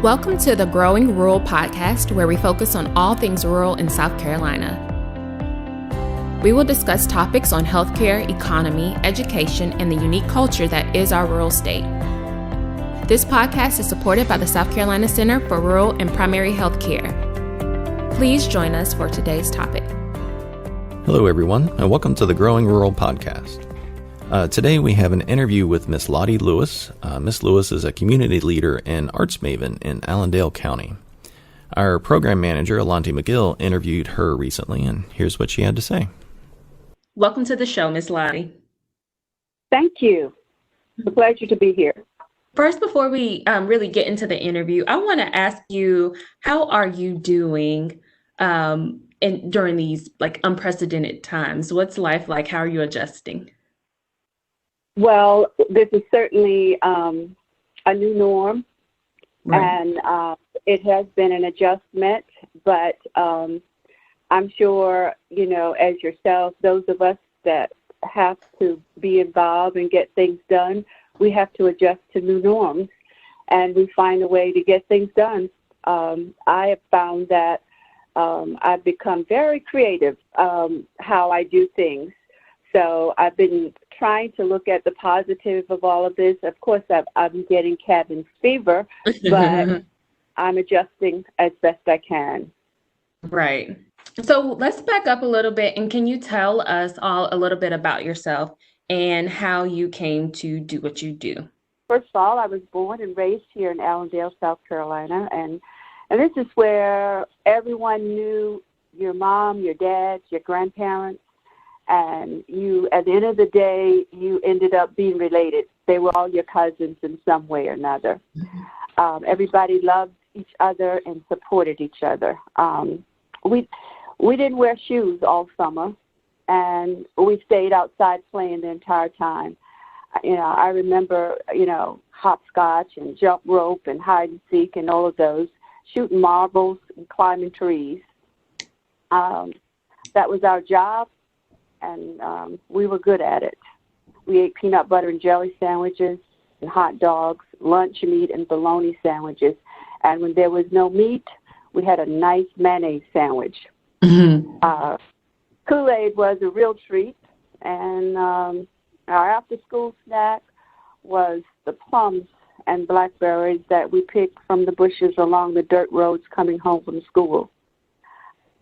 Welcome to the Growing Rural podcast, where we focus on all things rural in South Carolina. We will discuss topics on healthcare, economy, education, and the unique culture that is our rural state. This podcast is supported by the South Carolina Center for Rural and Primary Health Care. Please join us for today's topic. Hello, everyone, and welcome to the Growing Rural podcast. Today we have an interview with Miss Lottie Lewis. Miss Lewis is a community leader and arts maven in Allendale County. Our program manager, Lottie McGill, interviewed her recently, and here's what she had to say. Welcome to the show, Miss Lottie. Thank you. It's a pleasure to be here. First, before we really get into the interview, I want to ask you, how are you doing during these unprecedented times? What's life like? How are you adjusting? Well, this is certainly a new norm, right. And it has been an adjustment, but I'm sure, as yourself, those of us that have to be involved and get things done, we have to adjust to new norms, and we find a way to get things done. I have found that I've become very creative how I do things. So I've been trying to look at the positive of all of this. Of course, I'm getting cabin fever, but I'm adjusting as best I can. Right. So let's back up a little bit, and can you tell us all a little bit about yourself and how you came to do what you do? First of all, I was born and raised here in Allendale, South Carolina, and this is where everyone knew your mom, your dad, your grandparents. And you, at the end of the day, you ended up being related. They were all your cousins in some way or another. Everybody loved each other and supported each other. We didn't wear shoes all summer, and we stayed outside playing the entire time. I remember, hopscotch and jump rope and hide and seek and all of those, shooting marbles and climbing trees. That was our job. And we were good at it. We ate peanut butter and jelly sandwiches and hot dogs, lunch meat and bologna sandwiches. And when there was no meat, we had a nice mayonnaise sandwich. Mm-hmm. Kool-Aid was a real treat. And our after-school snack was the plums and blackberries that we picked from the bushes along the dirt roads coming home from school.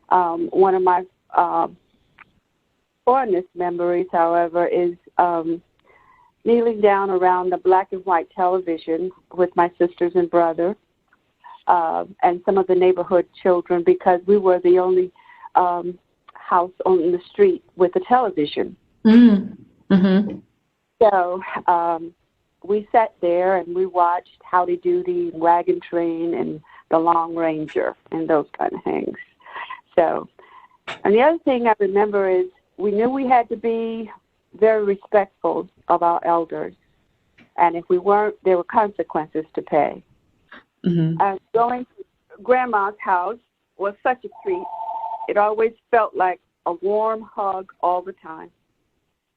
One of my fondest memories, however, is kneeling down around the black and white television with my sisters and brother and some of the neighborhood children, because we were the only house on the street with a television. Mm-hmm. So we sat there and we watched Howdy Doody, Wagon Train, and The Long Ranger, and those kind of things. So, and the other thing I remember is we knew we had to be very respectful of our elders. And if we weren't, there were consequences to pay. Mm-hmm. Going to Grandma's house was such a treat. It always felt like a warm hug all the time.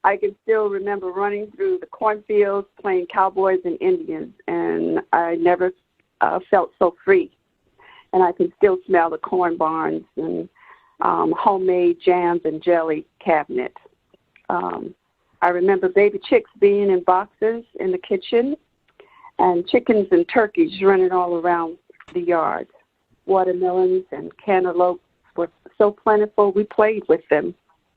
I can still remember running through the cornfields, playing cowboys and Indians, and I never felt so free. And I can still smell the corn barns and homemade jams and jelly cabinet. I remember baby chicks being in boxes in the kitchen and chickens and turkeys running all around the yard. Watermelons and cantaloupes were so plentiful, we played with them.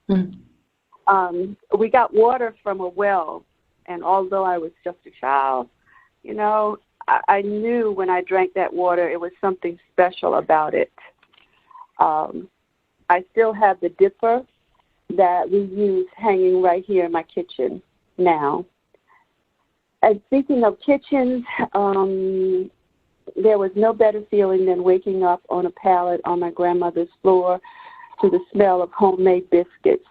We got water from a well, and although I was just a child, I knew when I drank that water, it was something special about it. I still have the dipper that we use hanging right here in my kitchen now. And speaking of kitchens, there was no better feeling than waking up on a pallet on my grandmother's floor to the smell of homemade biscuits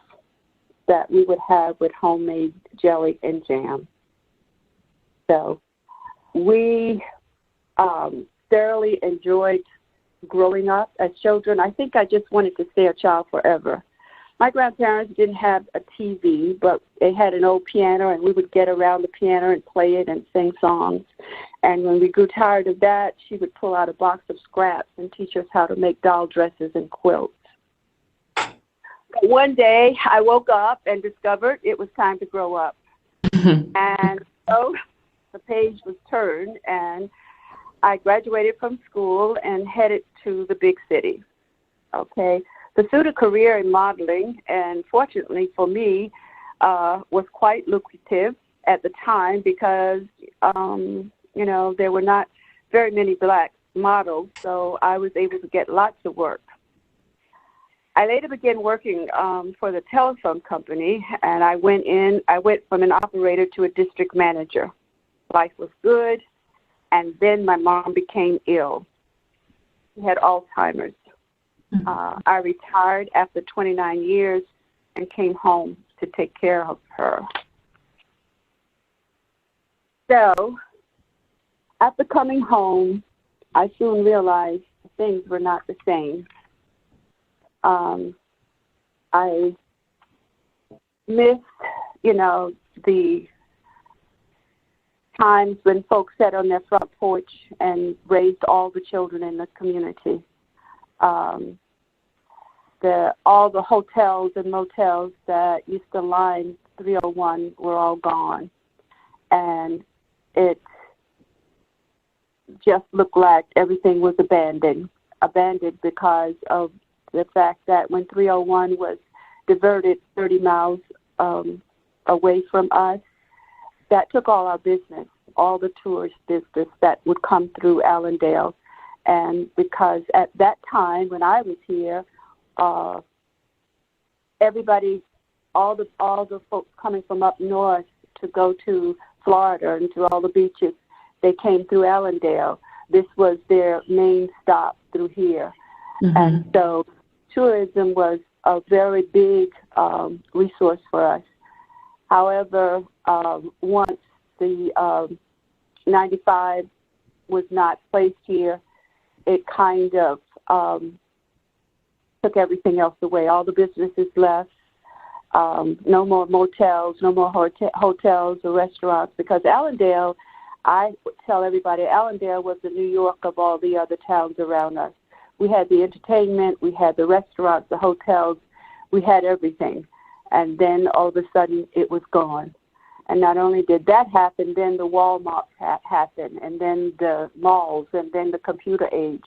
that we would have with homemade jelly and jam. So we thoroughly enjoyed growing up as children. I think I just wanted to stay a child forever. My grandparents didn't have a TV, but they had an old piano, and we would get around the piano and play it and sing songs. And when we grew tired of that, she would pull out a box of scraps and teach us how to make doll dresses and quilts. But one day, I woke up and discovered it was time to grow up. And so the page was turned, and I graduated from school and headed to the big city. Okay. Pursued a career in modeling, and fortunately for me, was quite lucrative at the time because, there were not very many black models, so I was able to get lots of work. I later began working for the telephone company, and I went from an operator to a district manager. Life was good, and then my mom became ill. She had Alzheimer's. I retired after 29 years and came home to take care of her. So, after coming home, I soon realized things were not the same. I missed, the times when folks sat on their front porch and raised all the children in the community. All the hotels and motels that used to line 301 were all gone. And it just looked like everything was abandoned because of the fact that when 301 was diverted 30 miles away from us, that took all our business, all the tourist business that would come through Allendale. And because at that time when I was here, everybody, all the folks coming from up north to go to Florida and to all the beaches, they came through Allendale. This was their main stop through here. Mm-hmm. And so tourism was a very big resource for us. However, once the 95 was not placed here, it kind of took everything else away. All the businesses left. No more motels, no more hotels or restaurants, because Allendale, I would tell everybody, Allendale was the New York of all the other towns around us. We had the entertainment, we had the restaurants, the hotels, we had everything. And then all of a sudden it was gone. And not only did that happen, then the Walmart happened, and then the malls, and then the computer age.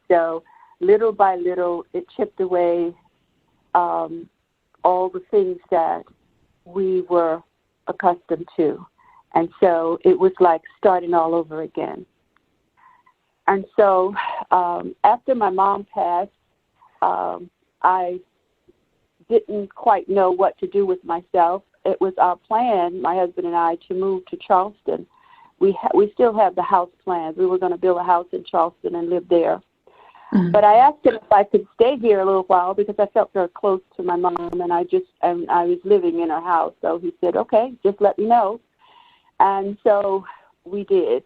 So little by little, it chipped away all the things that we were accustomed to. And so it was like starting all over again. And so after my mom passed, I didn't quite know what to do with myself. It was our plan, my husband and I, to move to Charleston. We still have the house plans. We were going to build a house in Charleston and live there. Mm-hmm. But I asked him if I could stay here a little while because I felt very close to my mom, and I was living in her house. So he said, okay, just let me know. And so we did.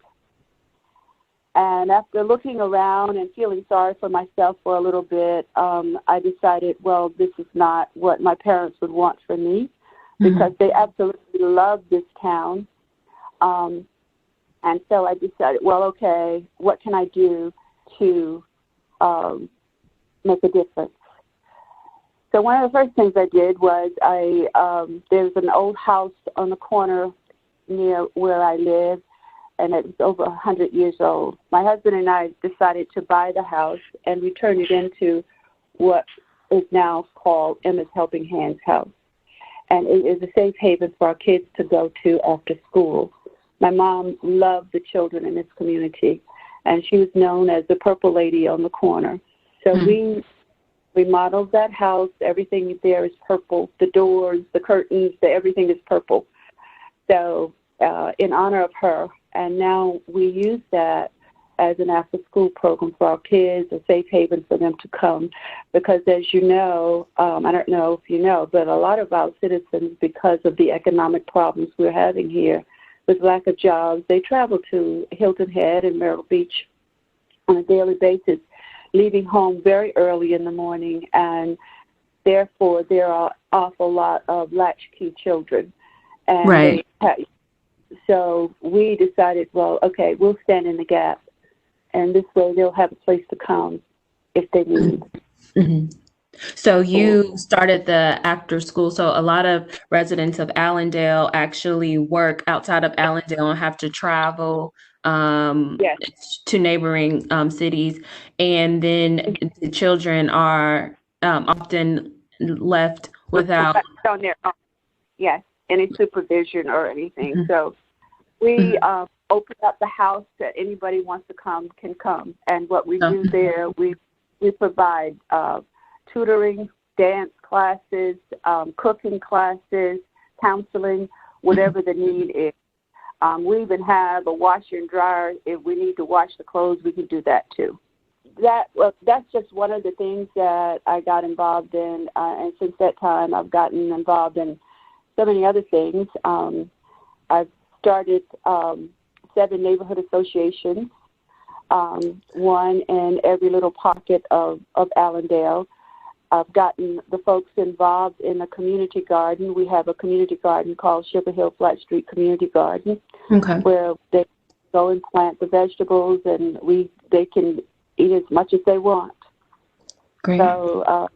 And after looking around and feeling sorry for myself for a little bit, I decided, well, this is not what my parents would want for me, because they absolutely love this town. And so I decided, well, okay, what can I do to make a difference? So one of the first things I did was there's an old house on the corner near where I live, and it's over 100 years old. My husband and I decided to buy the house, and we turned it into what is now called Emma's Helping Hands House. And it is a safe haven for our kids to go to after school. My mom loved the children in this community, and she was known as the Purple Lady on the corner. So we remodeled that house. Everything there is purple. The doors, the curtains, everything is purple. So in honor of her, and now we use that as an after-school program for our kids, a safe haven for them to come. Because as you know, I don't know if you know, but a lot of our citizens, because of the economic problems we're having here with lack of jobs, they travel to Hilton Head and Myrtle Beach on a daily basis, leaving home very early in the morning, and therefore there are an awful lot of latchkey children. And right. So we decided, well, okay, we'll stand in the gap, and this way they'll have a place to come if they need. Mm-hmm. So you started the after school. So a lot of residents of Allendale actually work outside of Allendale and have to travel Yes. to neighboring cities. And then the children are often left without. On their own. Yes, any supervision or anything. Mhm. So we Mhm. open up the house that anybody wants to come can come. And what we Oh. do there, we provide tutoring, dance classes, cooking classes, counseling, whatever the need is. We even have a washer and dryer. If we need to wash the clothes, we can do that too. That's just one of the things that I got involved in, and since that time, I've gotten involved in so many other things. I've started 7 neighborhood associations, one in every little pocket of Allendale. I've gotten the folks involved in a community garden. We have a community garden called Sugar Hill Flat Street Community Garden, Okay. where they go and plant the vegetables, and they can eat as much as they want. Great. So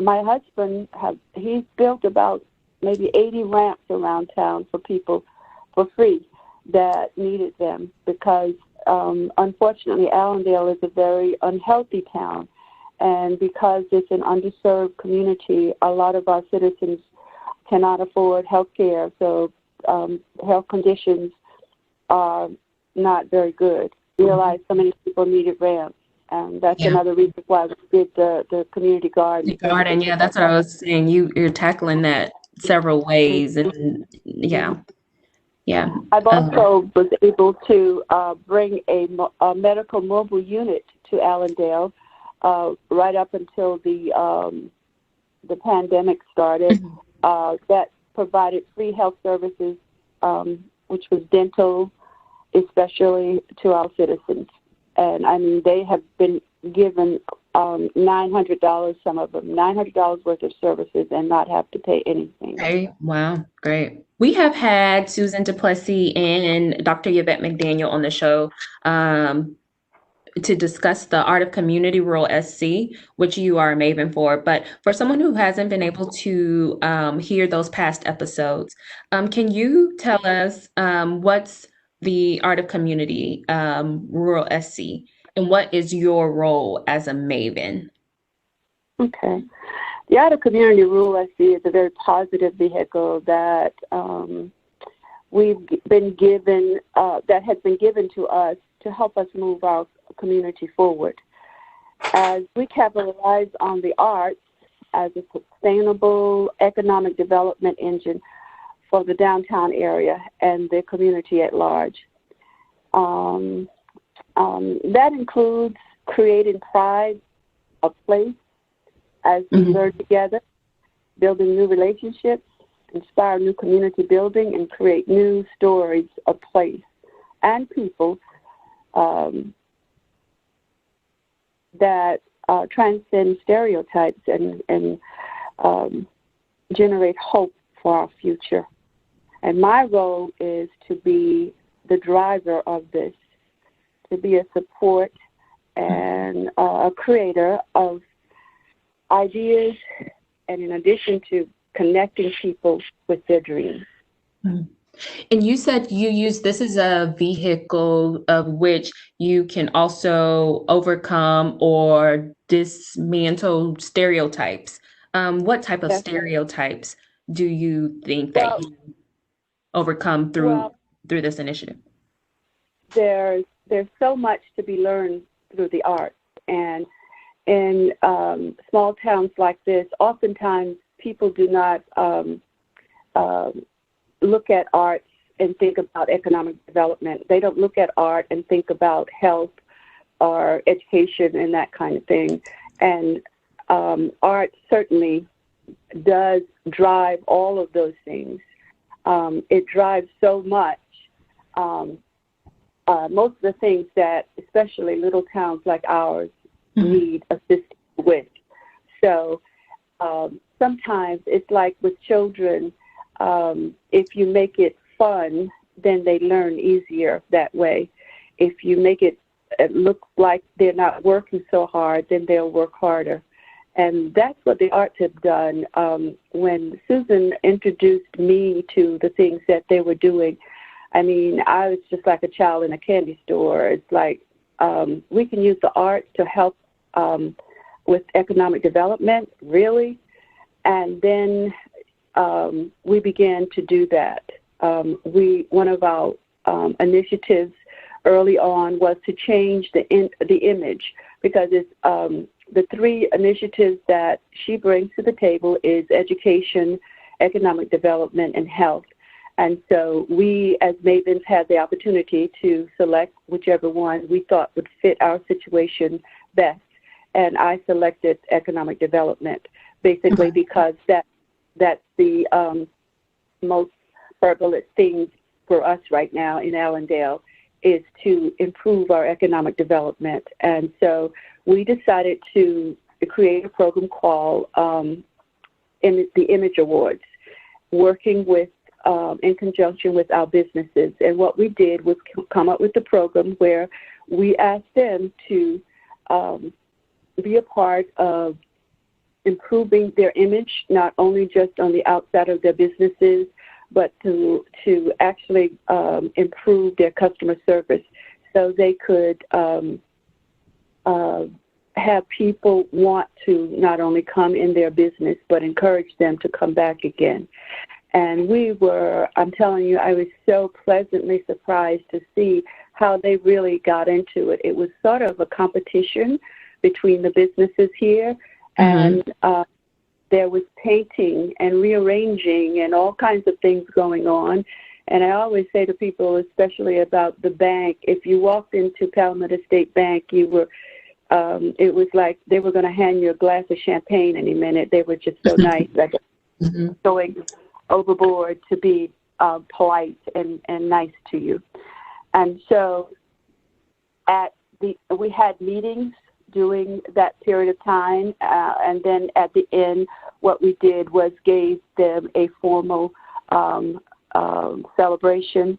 my husband he's built about maybe 80 ramps around town for people for free that needed them, because unfortunately Allendale is a very unhealthy town, and because it's an underserved community, a lot of our citizens cannot afford health care, so health conditions are not very good. Realize so many people needed ramps, and that's another reason why we did the community garden. The garden, yeah, that's what I was saying. You're tackling that several ways, and yeah. I've also was able to bring a medical mobile unit to Allendale right up until the pandemic started. That provided free health services, which was dental, especially to our citizens. And I mean, they have been given $900, some of them, $900 worth of services, and not have to pay anything. Okay, wow, great. We have had Susan Duplessis and Dr. Yvette McDaniel on the show to discuss the art of community rural SC, which you are a maven for. But for someone who hasn't been able to hear those past episodes, can you tell us what's the art of community rural SC, and what is your role as a maven? Okay. The Art of Community Rural SC is a very positive vehicle that we've been given, that has been given to us to help us move our community forward. As we capitalize on the arts as a sustainable economic development engine for the downtown area and the community at large. That includes creating pride of place as we learn together, building new relationships, inspire new community building, and create new stories of place and people that transcend stereotypes and generate hope for our future. And my role is to be the driver of this, to be a support and a creator of ideas, and in addition to connecting people with their dreams. And you said you use this as a vehicle of which you can also overcome or dismantle stereotypes. What type of stereotypes do you think that you overcome through this initiative? There's so much to be learned through the arts, and in small towns like this, oftentimes people do not look at arts and think about economic development. They don't look at art and think about health or education and that kind of thing. And art certainly does drive all of those things. It drives so much. Most of the things that, especially little towns like ours, need assistance with. So sometimes it's like with children, if you make it fun, then they learn easier that way. If you make it look like they're not working so hard, then they'll work harder. And that's what the arts have done. When Susan introduced me to the things that they were doing, I mean, I was just like a child in a candy store. It's like we can use the art to help with economic development, really. And then we began to do that. One of our initiatives early on was to change the image, because it's the three initiatives that she brings to the table is education, economic development, and health. And so we, as Mavens, had the opportunity to select whichever one we thought would fit our situation best. And I selected economic development, basically because that's the most prevalent thing for us right now in Allendale, is to improve our economic development. And so we decided to create a program called the Image Awards, working with in conjunction with our businesses. And what we did was come up with the program where we asked them to be a part of improving their image, not only just on the outside of their businesses, but to actually improve their customer service, so they could have people want to not only come in their business, but encourage them to come back again. And I'm telling you, I was so pleasantly surprised to see how they really got into it. It was sort of a competition between the businesses here, and there was painting and rearranging and all kinds of things going on. And I always say to people, especially about the bank, if you walked into Palmetto State Bank, you were, it was like they were going to hand you a glass of champagne any minute. They were just so nice, like going overboard to be polite and nice to you. And so we had meetings during that period of time, and then at the end, what we did was gave them a formal celebration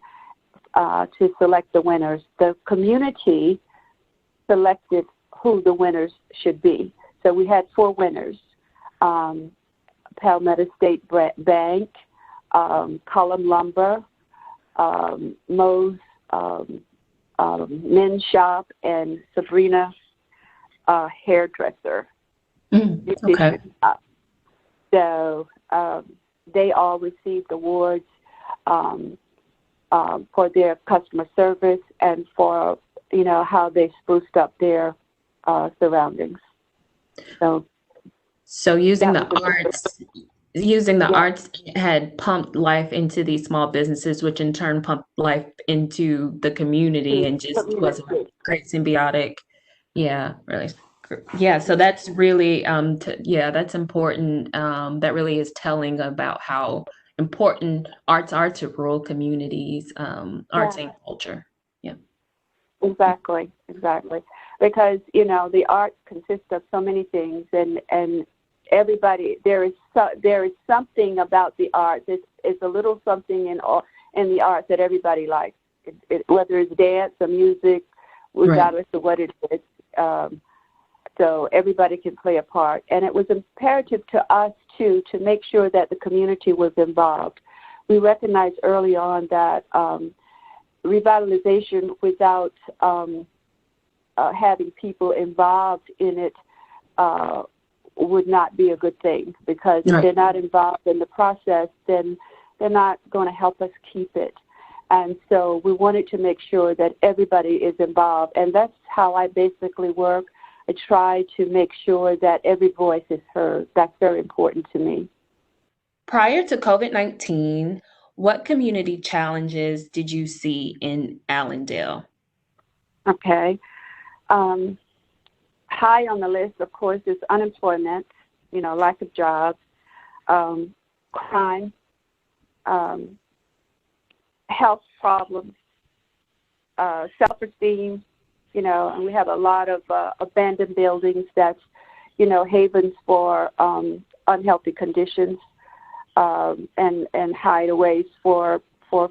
to select the winners. The community selected who the winners should be. So we had 4 winners: Palmetto State Bank, Column Lumber, Moe's Men's Shop, and Sabrina Hairdresser. Okay. So they all received awards for their customer service and for how they spruced up their surroundings. So using the arts had pumped life into these small businesses, which in turn pumped life into the community, and just was a great symbiotic. Yeah, really. Yeah, so that's really that's important. That really is telling about how important arts are to rural communities, arts and culture. Yeah. Exactly. Because the art consists of so many things, and everybody, there is something about the arts. It's a little something in the arts that everybody likes, whether it's dance or music, regardless of what it is. So everybody can play a part. And it was imperative to us, too, to make sure that the community was involved. We recognized early on that revitalization without having people involved in it would not be a good thing, because if they're not involved in the process, then they're not going to help us keep it. And so we wanted to make sure that everybody is involved. And that's how I basically work. I try to make sure that every voice is heard. That's very important to me. Prior to COVID-19, what community challenges did you see in Allendale? Okay. High on the list, of course, is unemployment, lack of jobs, crime, health problems, self-esteem, and we have a lot of abandoned buildings that's, havens for unhealthy conditions. and hideaways for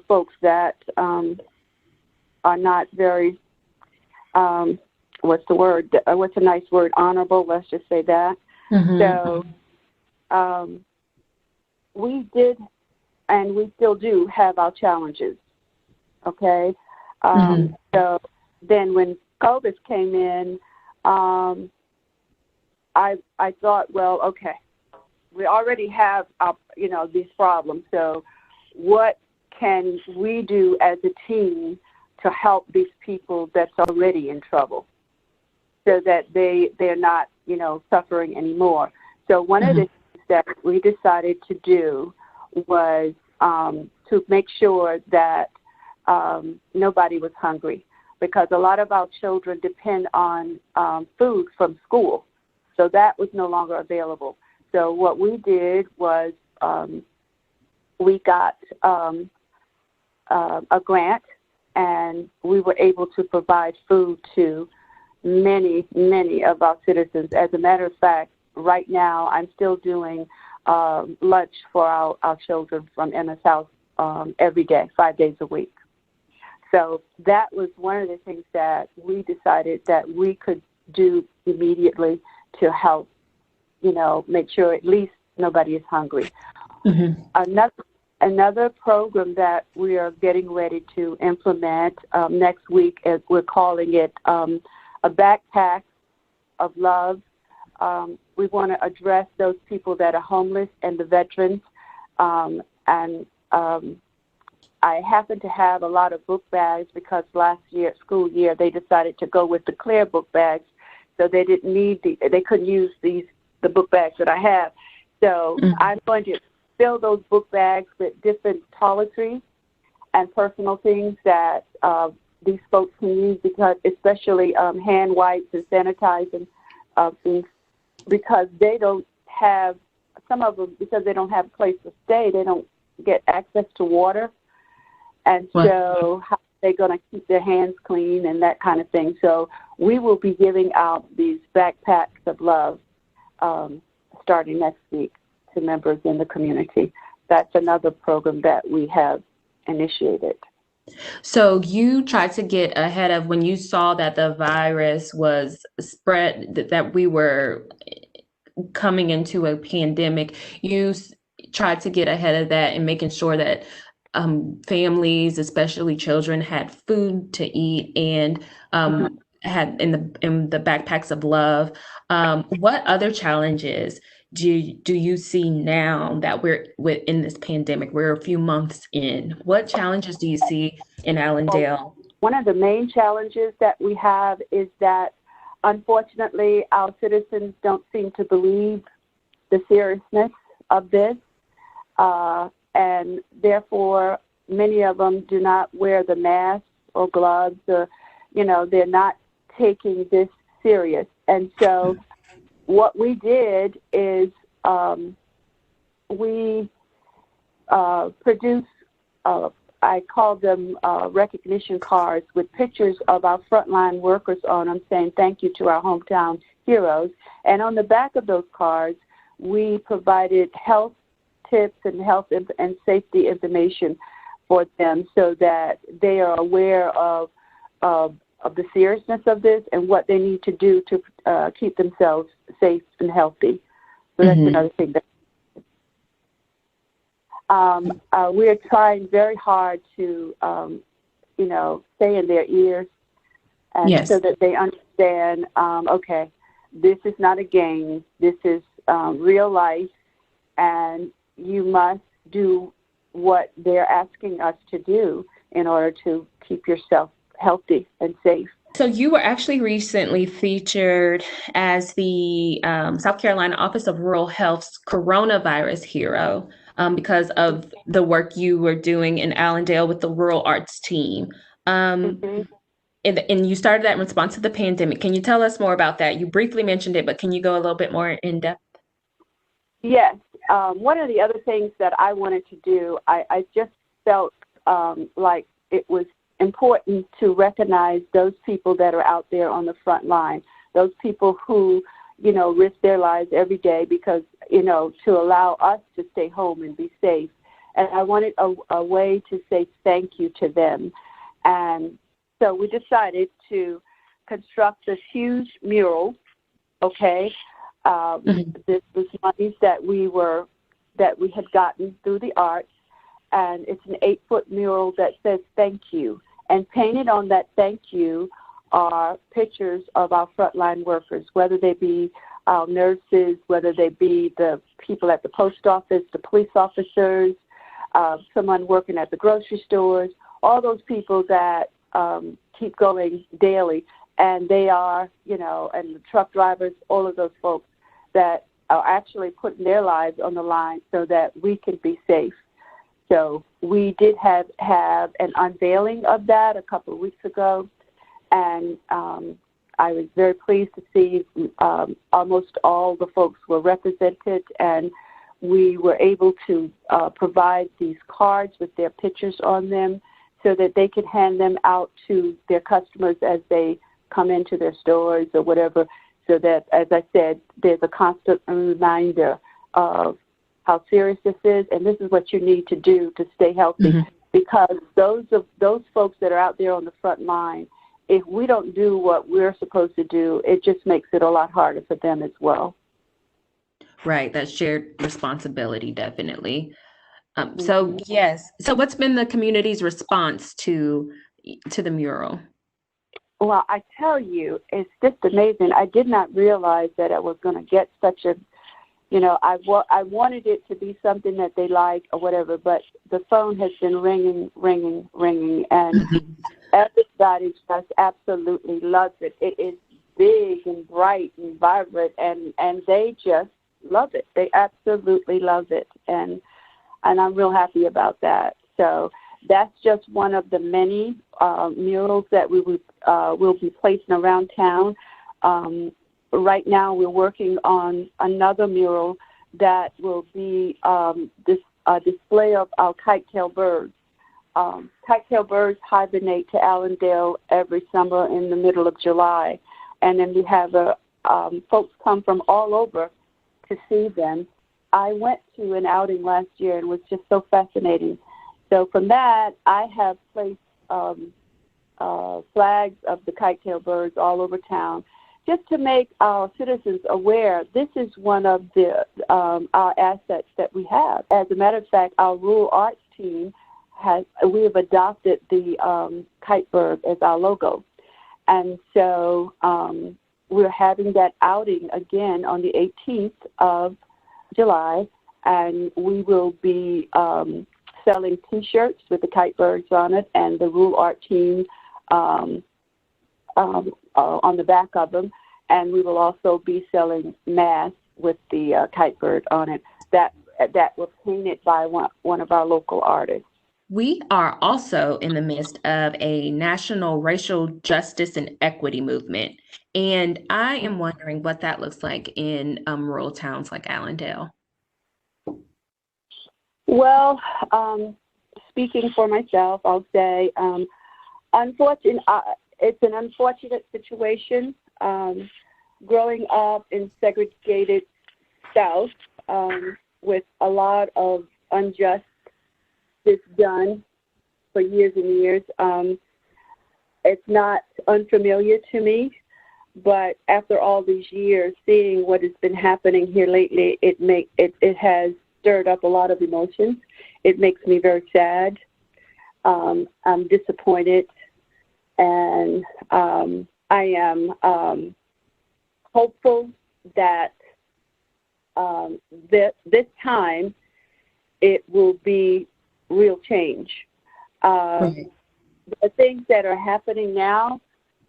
folks that are not very, what's the word? What's a nice word? Honorable. Let's just say that. So we did, and we still do have our challenges. Okay. So then when COVID came in, I thought, well, okay, we already have these problems. So what can we do as a team to help these people that's already in trouble, so that they're not suffering anymore? So one of the things that we decided to do was to make sure that nobody was hungry, because a lot of our children depend on food from school. So that was no longer available. So what we did was we got a grant, and we were able to provide food to many, many of our citizens. As a matter of fact, right now I'm still doing lunch for our children from MS House every day, 5 days a week. So that was one of the things that we decided that we could do immediately to help, make sure at least nobody is hungry. Another program that we are getting ready to implement next week, is we're calling it a backpack of love. We want to address those people that are homeless and the veterans. I happen to have a lot of book bags, because last year, school year, they decided to go with the clear book bags, so they didn't need they couldn't use the book bags that I have. So I'm going to fill those book bags with different toiletries and personal things that these folks can use, because especially hand wipes and sanitizing things, because they don't have, some of them, because they don't have a place to stay, they don't get access to water. And so how are they going to keep their hands clean and that kind of thing? So we will be giving out these backpacks of love starting next week to members in the community. That's another program that we have initiated. So you tried to get ahead of when you saw that the virus was spread, that we were coming into a pandemic. You tried to get ahead of that and making sure that families, especially children, had food to eat and had in the backpacks of love. What other challenges do you see now that we're in this pandemic? We're a few months in. What challenges do you see in Allendale? One of the main challenges that we have is that, unfortunately, our citizens don't seem to believe the seriousness of this. And therefore, many of them do not wear the masks or gloves, or, they're not taking this serious. And so what we did is we produced, I call them recognition cards with pictures of our frontline workers on them, saying thank you to our hometown heroes. And on the back of those cards, we provided health tips and health and safety information for them, so that they are aware of the seriousness of this and what they need to do to keep themselves safe and healthy. So that's another thing that we are trying very hard to, stay in their ears, and so that they understand, okay, this is not a game. This is real life, and you must do what they're asking us to do in order to keep yourself healthy and safe. So you were actually recently featured as the South Carolina Office of Rural Health's coronavirus hero because of the work you were doing in Allendale with the rural arts team. And you started that in response to the pandemic. Can you tell us more about that? You briefly mentioned it, but can you go a little bit more in depth? Yes. One of the other things that I wanted to do, I just felt like it was important to recognize those people that are out there on the front line, those people who, risk their lives every day because, to allow us to stay home and be safe. And I wanted a way to say thank you to them. And so we decided to construct this huge mural, okay? This was monies that we had gotten through the arts, and it's an 8-foot mural that says thank you. And painted on that thank you are pictures of our frontline workers, whether they be our nurses, whether they be the people at the post office, the police officers, someone working at the grocery stores, all those people that keep going daily. And they are, and the truck drivers, all of those folks that are actually putting their lives on the line so that we can be safe. So we did have an unveiling of that a couple of weeks ago, and I was very pleased to see almost all the folks were represented, and we were able to provide these cards with their pictures on them so that they could hand them out to their customers as they come into their stores or whatever, so that, as I said, there's a constant reminder of how serious this is, and this is what you need to do to stay healthy, because those folks that are out there on the front line, if we don't do what we're supposed to do, it just makes it a lot harder for them as well. Right, that shared responsibility, definitely. So yes, so what's been the community's response to the mural? Well, I tell you, it's just amazing. I did not realize that I was going to get such a, I wanted it to be something that they like or whatever, but the phone has been ringing, and everybody just absolutely loves it. It is big and bright and vibrant, and they just love it. They absolutely love it, and I'm real happy about that. So that's just one of the many murals that we will be placing around town. Right now, we're working on another mural that will be this display of our kite-tail birds. Kite-tail birds hibernate to Allendale every summer in the middle of July, and then we have folks come from all over to see them. I went to an outing last year and it was just so fascinating. So from that, I have placed flags of the kite-tail birds all over town, just to make our citizens aware this is one of the our assets that we have. As a matter of fact, our rural arts team we have adopted the kite bird as our logo, and so we're having that outing again on the 18th of July, and we will be selling T-shirts with the kite birds on it and the rural art team on the back of them, and we will also be selling masks with the kite bird on it that was painted by one of our local artists. We are also in the midst of a national racial justice and equity movement, and I am wondering what that looks like in rural towns like Allendale. Well, speaking for myself, I'll say, it's an unfortunate situation. Growing up in segregated South with a lot of injustice done for years and years, it's not unfamiliar to me. But after all these years, seeing what has been happening here lately, it has stirred up a lot of emotions. It makes me very sad. I'm disappointed, and I am hopeful that this time it will be real change. The things that are happening now,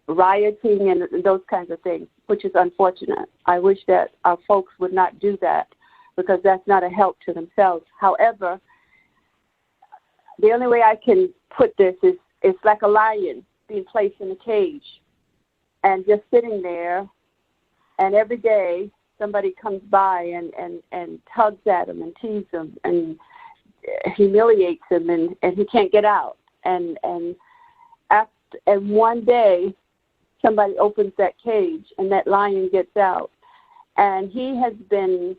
rioting and those kinds of things, which is unfortunate. I wish that our folks would not do that, because that's not a help to themselves. However, the only way I can put this is it's like a lion being placed in a cage and just sitting there, and every day somebody comes by and tugs at him and teases him and humiliates him, and he can't get out. And one day somebody opens that cage and that lion gets out. And he has been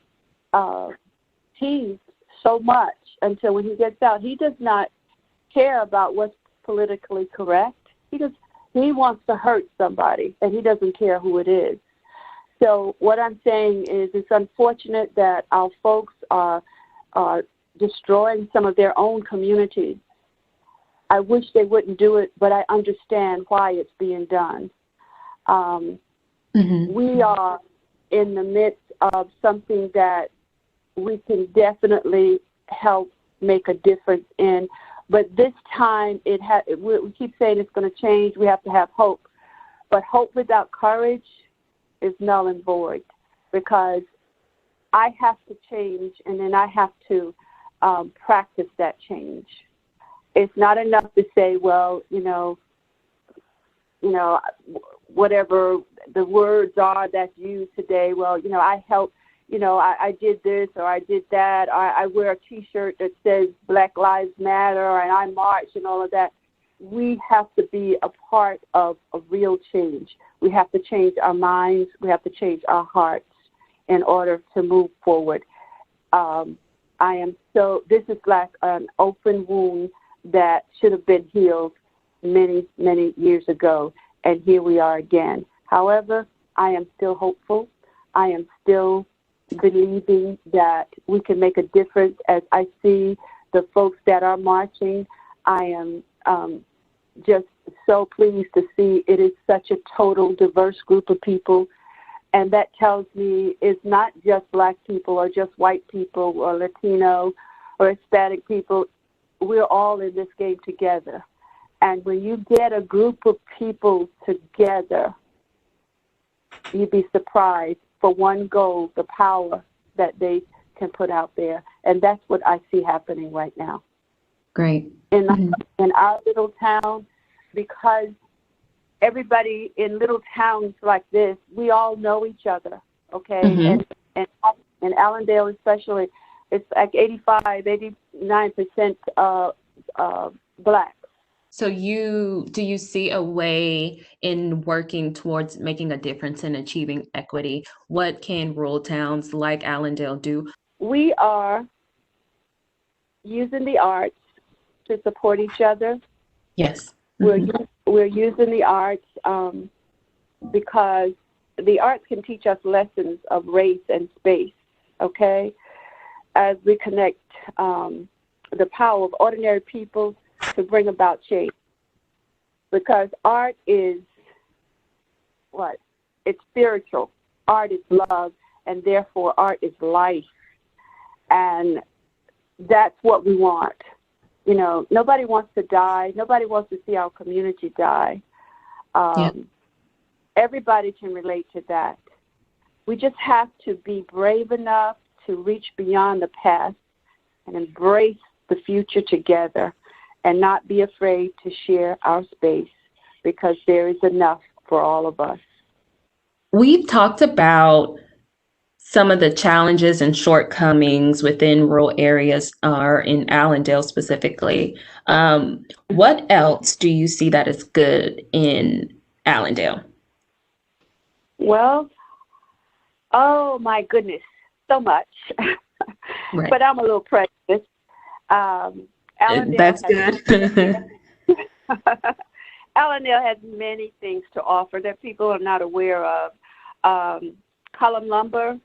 teased so much until when he gets out, he does not care about what's politically correct. He wants to hurt somebody, and he doesn't care who it is. So what I'm saying is it's unfortunate that our folks are destroying some of their own communities. I wish they wouldn't do it, but I understand why it's being done. We are in the midst of something that we can definitely help make a difference in. But this time, we keep saying it's going to change. We have to have hope. But hope without courage is null and void, because I have to change, and then I have to practice that change. It's not enough to say, well, whatever the words are that's used today. Well, I helped. I did this or I did that. I wear a T-shirt that says Black Lives Matter and I march and all of that. We have to be a part of a real change. We have to change our minds. We have to change our hearts in order to move forward. This is like an open wound that should have been healed many, many years ago. And here we are again. However, I am still hopeful. I am still believing that we can make a difference. As I see the folks that are marching, I am just so pleased to see it is such a total diverse group of people. And that tells me it's not just Black people or just white people or Latino or Hispanic people. We're all in this game together. And when you get a group of people together, you'd be surprised for one goal, the power that they can put out there. And that's what I see happening right now. Great. In our little town, because everybody in little towns like this, we all know each other, okay? And in Allendale especially, it's like 89% Black. So do you see a way in working towards making a difference in achieving equity? What can rural towns like Allendale do? We are using the arts to support each other. Yes. We're using the arts because the arts can teach us lessons of race and space, okay? As we connect the power of ordinary people to bring about change. Because art is what? It's spiritual. Art is love, and therefore art is life. And that's what we want. Nobody wants to die. Nobody wants to see our community die. Everybody can relate to that. We just have to be brave enough to reach beyond the past and embrace the future together, and not be afraid to share our space, because there is enough for all of us. We've talked about some of the challenges and shortcomings within rural areas are in Allendale specifically. What else do you see that is good in Allendale? Well, oh my goodness, so much. Right. But I'm a little prejudiced. That's good. Allendale has many things to offer that people are not aware of. Column Lumber,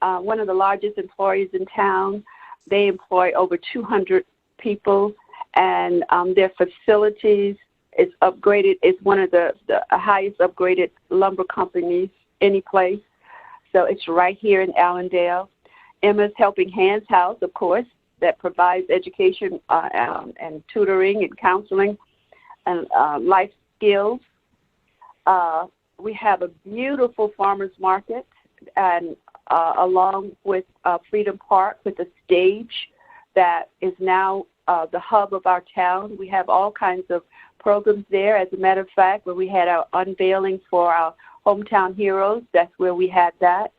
one of the largest employers in town, they employ over 200 people, and their facilities is upgraded. It's one of the highest upgraded lumber companies any place. So it's right here in Allendale. Emma's Helping Hands House, of course, that provides education and tutoring and counseling and life skills. We have a beautiful farmers market, and along with Freedom Park, with a stage that is now the hub of our town. We have all kinds of programs there. As a matter of fact, when we had our unveiling for our Hometown Heroes, that's where we had that.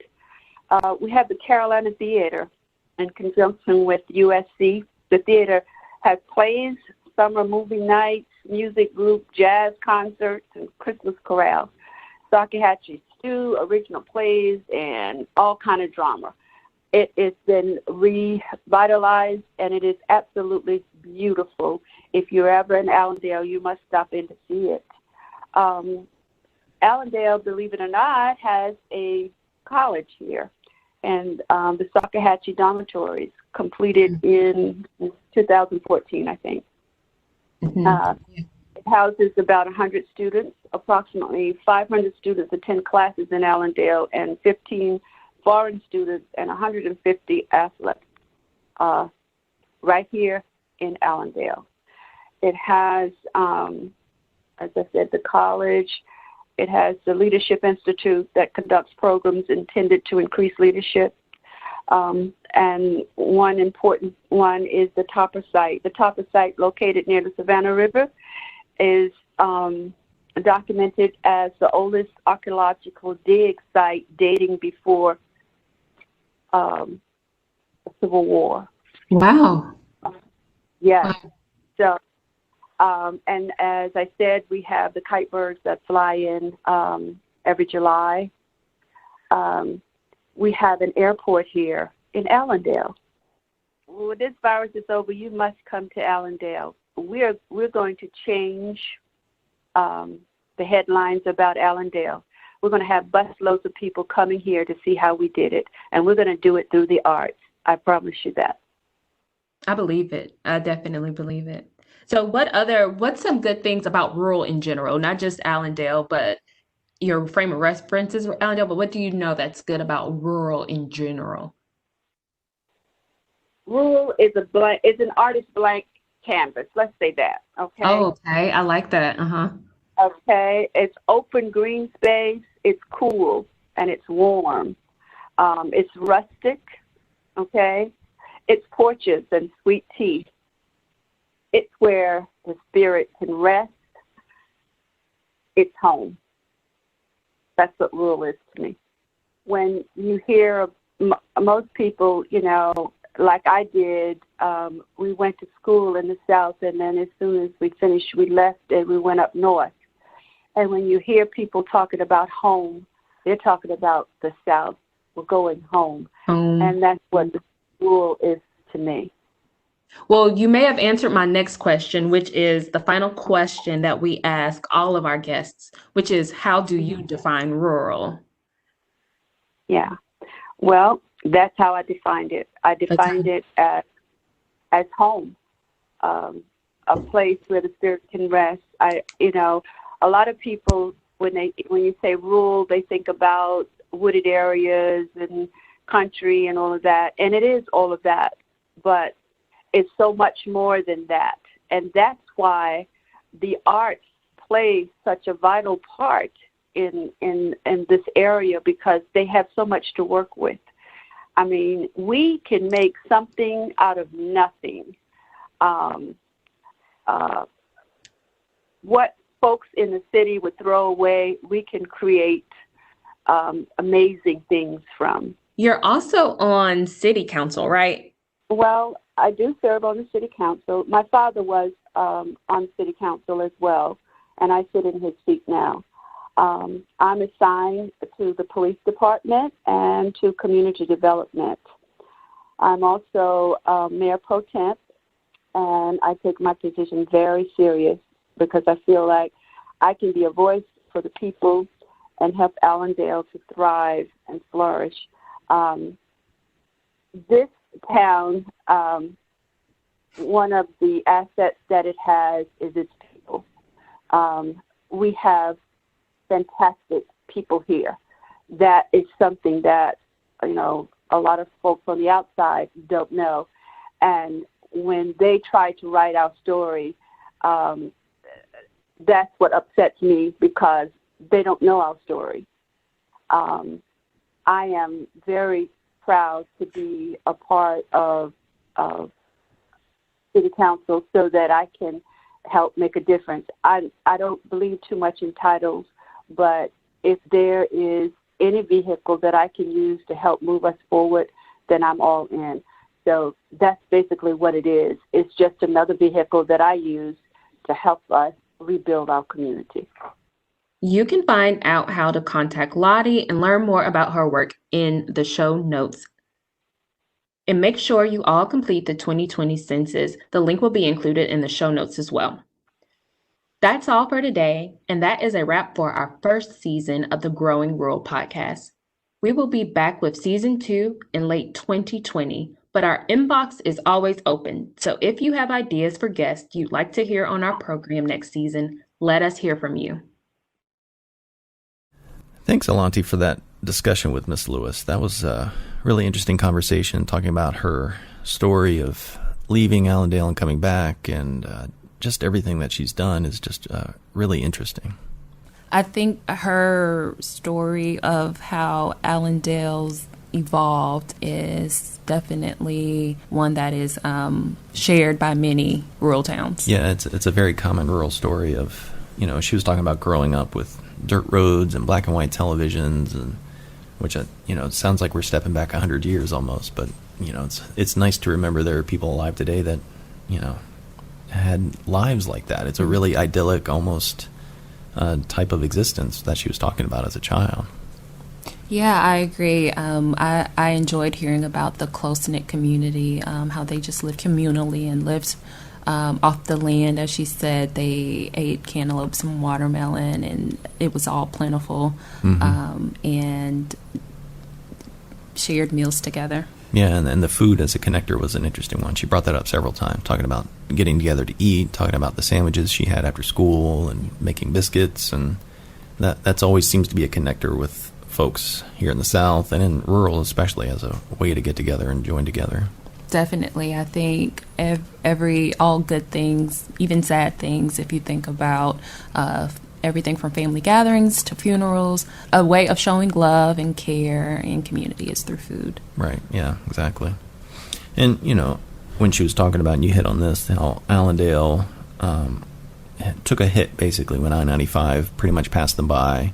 We have the Carolina Theater in conjunction with USC. The theater has plays, summer movie nights, music group, jazz concerts, and Christmas chorale. Salkehatchie do original plays and all kind of drama. It has been revitalized, and it is absolutely beautiful. If you're ever in Allendale, you must stop in to see it. Allendale, believe it or not, has a college here, and the Salkehatchie dormitories completed in 2014, I think. It houses about 100 students. Approximately 500 students attend classes in Allendale, and 15 foreign students and 150 athletes right here in Allendale. It has, as I said, the college. It has the Leadership Institute that conducts programs intended to increase leadership. And one important one is the Topper site. The Topper site, located near the Savannah River, is documented as the oldest archaeological dig site dating before the Civil War. Wow. Yes. So, and as I said, we have the kite birds that fly in every July. We have an airport here in Allendale. When this virus is over, you must come to Allendale. We're going to change the headlines about Allendale. We're going to have busloads of people coming here to see how we did it, and we're going to do it through the arts. I promise you that. I believe it. I definitely believe it. So what's some good things about rural in general, not just Allendale, but your frame of references were Allendale, but what do you know that's good about rural in general? Rural is an artist's blank canvas. Let's say that. Okay. Oh, okay. I like that. Okay. It's open green space. It's cool and it's warm. It's rustic. Okay. It's porches and sweet tea. It's where the spirit can rest. It's home. That's what rural is to me. When you hear most people, like I did, we went to school in the South, and then as soon as we finished, we left and we went up north. And when you hear people talking about home, they're talking about the South. We're going home. And that's what the rural is to me. Well, you may have answered my next question, which is the final question that we ask all of our guests, which is, how do you define rural? Yeah. Well, that's how I defined it. I defined it as home, a place where the spirit can rest. A lot of people, when you say rural, they think about wooded areas and country and all of that, and it is all of that, but it's so much more than that. And that's why the arts play such a vital part in this area, because they have so much to work with. I mean, we can make something out of nothing. What folks in the city would throw away, we can create amazing things from. You're also on city council, right? Well, I do serve on the city council. My father was on city council as well, and I sit in his seat now. I'm assigned to the police department and to community development. I'm also mayor pro temp, and I take my position very serious because I feel like I can be a voice for the people and help Allendale to thrive and flourish. This town, one of the assets that it has is its people. We have fantastic people here. That is something that, a lot of folks on the outside don't know. And when they try to write our story, that's what upsets me, because they don't know our story. I am very proud to be a part of city council so that I can help make a difference. I don't believe too much in titles, but if there is any vehicle that I can use to help move us forward, then I'm all in. So that's basically what it is. It's just another vehicle that I use to help us rebuild our community. You can find out how to contact Lottie and learn more about her work in the show notes. And make sure you all complete the 2020 census. The link will be included in the show notes as well. That's all for today, and that is a wrap for our first season of the Growing Rural podcast. We will be back with season 2 in late 2020, but our inbox is always open. So if you have ideas for guests you'd like to hear on our program next season, let us hear from you. Thanks, Lottie, for that discussion with Miss Lewis. That was a really interesting conversation, talking about her story of leaving Allendale and coming back, and just everything that she's done is just really interesting. I think her story of how Allendale's evolved is definitely one that is shared by many rural towns. Yeah, it's a very common rural story of, she was talking about growing up with dirt roads and black and white televisions, and which, it sounds like we're stepping back 100 years almost, but, it's nice to remember there are people alive today that, had lives like that. It's a really idyllic, almost type of existence that she was talking about as a child. Yeah, I agree. I enjoyed hearing about the close-knit community, how they just lived communally and lived off the land. As she said, they ate cantaloupes and watermelon, and it was all plentiful, and shared meals together. Yeah, and the food as a connector was an interesting one. She brought that up several times, talking about getting together to eat, talking about the sandwiches she had after school, and making biscuits, and that's always seems to be a connector with folks here in the South and in rural, especially, as a way to get together and join together. Definitely. I think all good things, even sad things, if you think about everything from family gatherings to funerals, a way of showing love and care and community is through food. Right, yeah, exactly. And, when she was talking about, and you hit on this, how Allendale took a hit, basically, when I-95 pretty much passed them by.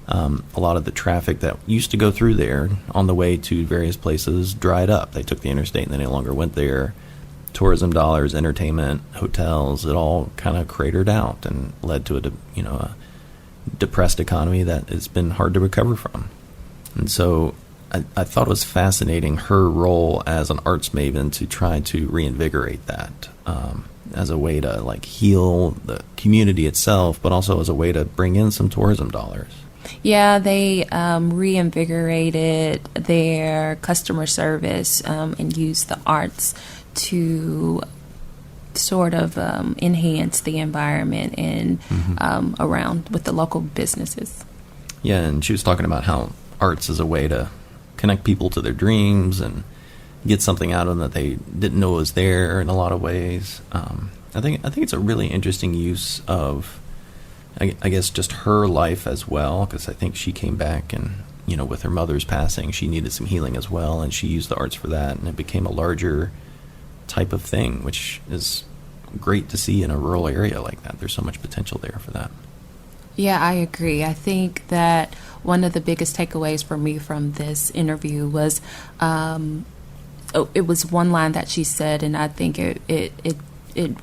A lot of the traffic that used to go through there on the way to various places dried up. They took the interstate and they no longer went there. Tourism dollars, entertainment, hotels, it all kind of cratered out and led to a depressed economy that has been hard to recover from. And so I thought it was fascinating, her role as an arts maven, to try to reinvigorate that as a way to heal the community itself, but also as a way to bring in some tourism dollars. Yeah, they reinvigorated their customer service and used the arts to sort of enhance the environment and around with the local businesses. Yeah, and she was talking about how arts is a way to connect people to their dreams and get something out of them that they didn't know was there in a lot of ways. I think it's a really interesting use of, I guess, just her life as well, because I think she came back and, with her mother's passing, she needed some healing as well, and she used the arts for that, and it became a larger type of thing, which is great to see in a rural area like that. There's so much potential there for that. Yeah, I agree. I think that one of the biggest takeaways for me from this interview was it was one line that she said, and I think it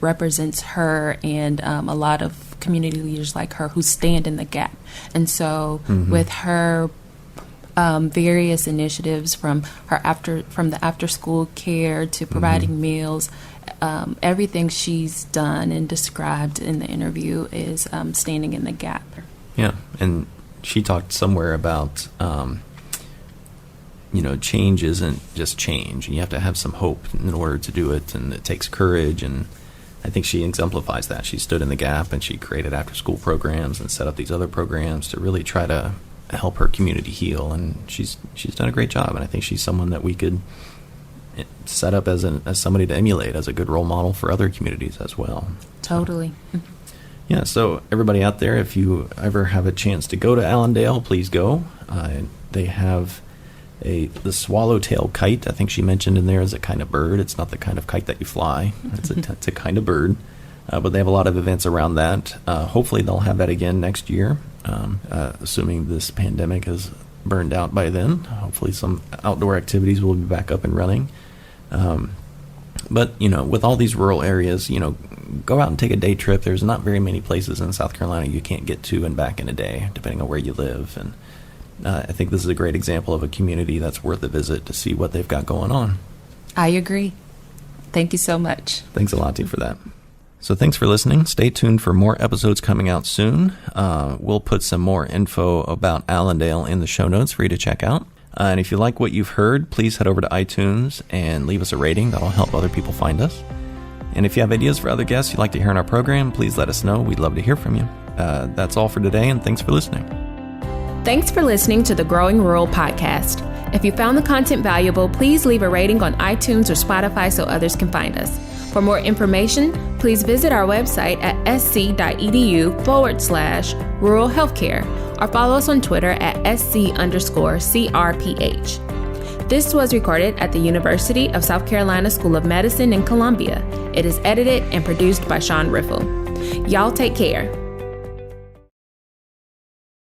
represents her and a lot of community leaders like her who stand in the gap. And so with her various initiatives, from the after school care to providing meals, everything she's done and described in the interview is standing in the gap. Yeah, and she talked somewhere about change isn't just change, and you have to have some hope in order to do it, and it takes courage, and I think she exemplifies that. She stood in the gap, and she created after-school programs and set up these other programs to really try to help her community heal, and she's done a great job, and I think she's someone that we could set up as somebody to emulate, as a good role model for other communities as well. Totally. Yeah, so everybody out there, if you ever have a chance to go to Allendale, please go. They have the swallowtail kite. I think she mentioned in there is a kind of bird. It's not the kind of kite that you fly. It's a kind of bird. But they have a lot of events around that. Hopefully they'll have that again next year, assuming this pandemic has burned out by then. Hopefully some outdoor activities will be back up and running. But, with all these rural areas, go out and take a day trip. There's not very many places in South Carolina you can't get to and back in a day, depending on where you live. And I think this is a great example of a community that's worth a visit to see what they've got going on. I agree. Thank you so much. Thanks a lot, Lottie, for that. So thanks for listening. Stay tuned for more episodes coming out soon. We'll put some more info about Allendale in the show notes for you to check out. And if you like what you've heard, please head over to iTunes and leave us a rating. That'll help other people find us. And if you have ideas for other guests you'd like to hear on our program, please let us know. We'd love to hear from you. That's all for today, and thanks for listening. Thanks for listening to the Growing Rural podcast. If you found the content valuable, please leave a rating on iTunes or Spotify so others can find us. For more information, please visit our website at sc.edu/rural healthcare or follow us on Twitter at SC_CRPH. This was recorded at the University of South Carolina School of Medicine in Columbia. It is edited and produced by Sean Riffle. Y'all take care.